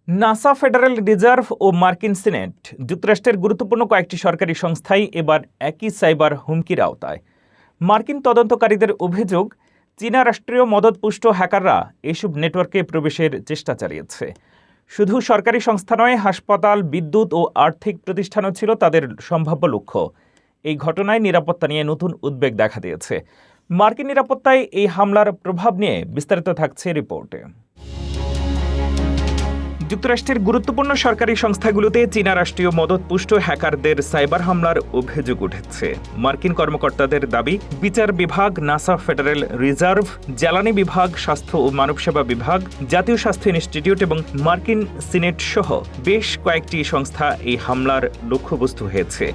NASA, federal reserve ও মার্কিন senate যুক্তরাষ্ট্রের গুরুত্বপূর্ণ কয়েকটি সরকারি সংস্থাই এবার একই সাইবার হুমকির আওতায়। মার্কিন তদন্তকারীদের অভিযোগ, চীনা রাষ্ট্রীয় মদতপুষ্ট হ্যাকাররা এসব নেটওয়ার্কে প্রবেশের চেষ্টা চালিয়েছে। শুধু সরকারি সংস্থা নয়, হাসপাতাল, বিদ্যুৎ ও আর্থিক প্রতিষ্ঠানও ছিল তাদের সম্ভাব্য লক্ষ্য। এই ঘটনায় নিরাপত্তা নিয়ে নতুন উদ্বেগ দেখা দিয়েছে। মার্কিন নিরাপত্তায় এই হামলার প্রভাব নিয়ে বিস্তারিত থাকছে রিপোর্টে। যুক্তরাষ্ট্রের গুরুত্বপূর্ণ সরকারি সংস্থাগুলোতে চীনা রাষ্ট্রীয় মদতপুষ্ট হ্যাকারদের সাইবার হামলার অভিযোগ উঠেছে। মার্কিন কর্মকর্তাদের দাবি, বিচার বিভাগ, নাসা, ফেডারেল রিজার্ভ, জ্বালানি বিভাগ, স্বাস্থ্য ও মানবসেবা বিভাগ, জাতীয় স্বাস্থ্য ইনস্টিটিউট এবং মার্কিন সিনেট সহ বেশ কয়েকটি সংস্থা এই হামলার লক্ষ্যবস্তু হয়েছে।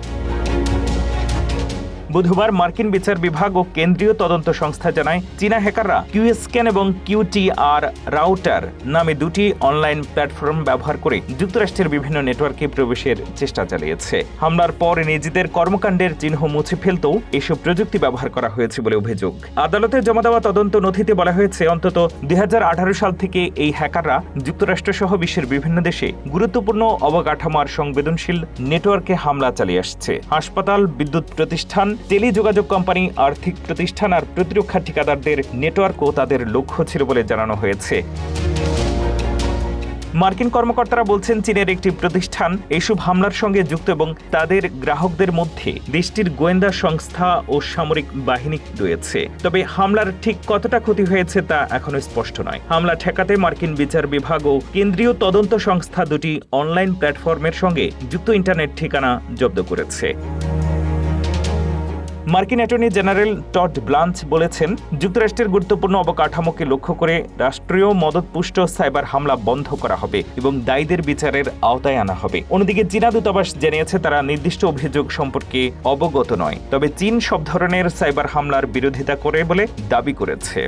বুধবার মার্কিন বিচার বিভাগ ও কেন্দ্রীয় তদন্ত সংস্থা জানায়, চীনা হ্যাকাররা কিউস্ক্যান এবং কিউটিআর রাউটার নামে দুটি অনলাইন প্ল্যাটফর্ম ব্যবহার করে যুক্তরাষ্ট্রের বিভিন্ন নেটওয়ার্কে প্রবেশের চেষ্টা চালিয়েছে। হামলার পর নিজেদের কর্মকাণ্ডের চিহ্ন মুছে ফেলতেও এসব প্রযুক্তি ব্যবহার করা হয়েছে বলে অভিযোগ। আদালতে জমা দেওয়া তদন্ত নথিতে বলা হয়েছে, অন্তত 2018 সাল থেকে এই হ্যাকাররা যুক্তরাষ্ট্রসহ বিশ্বের বিভিন্ন দেশে গুরুত্বপূর্ণ অবকাঠামোর সংবেদনশীল নেটওয়ার্কে হামলা চালিয়ে আসছে। হাসপাতাল, বিদ্যুৎ প্রতিষ্ঠান, টেলিযোগাযোগ কোম্পানি, আর্থিক প্রতিষ্ঠান আর প্রতিরক্ষা ঠিকাদারদের নেটওয়ার্কও তাদের লক্ষ্য ছিল বলে জানানো হয়েছে। মার্কিন কর্মকর্তারা বলছেন, চীনের একটি প্রতিষ্ঠান এসব হামলার সঙ্গে যুক্ত এবং তাদের গ্রাহকদের মধ্যে দেশটির গোয়েন্দা সংস্থা ও সামরিক বাহিনী রয়েছে। তবে হামলার ঠিক কতটা ক্ষতি হয়েছে তা এখনো স্পষ্ট নয়। হামলা ঠেকাতে মার্কিন বিচার বিভাগ ও কেন্দ্রীয় তদন্ত সংস্থা দুটি অনলাইন প্ল্যাটফর্মের সঙ্গে যুক্ত ইন্টারনেট ঠিকানা জব্দ করেছে। মার্কিন অ্যাটর্নি জেনারেল টড ব্লাঞ্চ বলেছেন, যুক্তরাষ্ট্রের গুরুত্বপূর্ণ অবকাঠামোকে লক্ষ্য করে রাষ্ট্রীয় মদতপুষ্ট সাইবার হামলা বন্ধ করা হবে এবং দায়ীদের বিচারের আওতায় আনা হবে। অন্যদিকে চীনা দূতাবাস জানিয়েছে, তারা নির্দিষ্ট অভিযোগ সম্পর্কে অবগত নয়, তবে চীন সব ধরনের সাইবার হামলার বিরোধিতা করে বলে দাবি করেছে।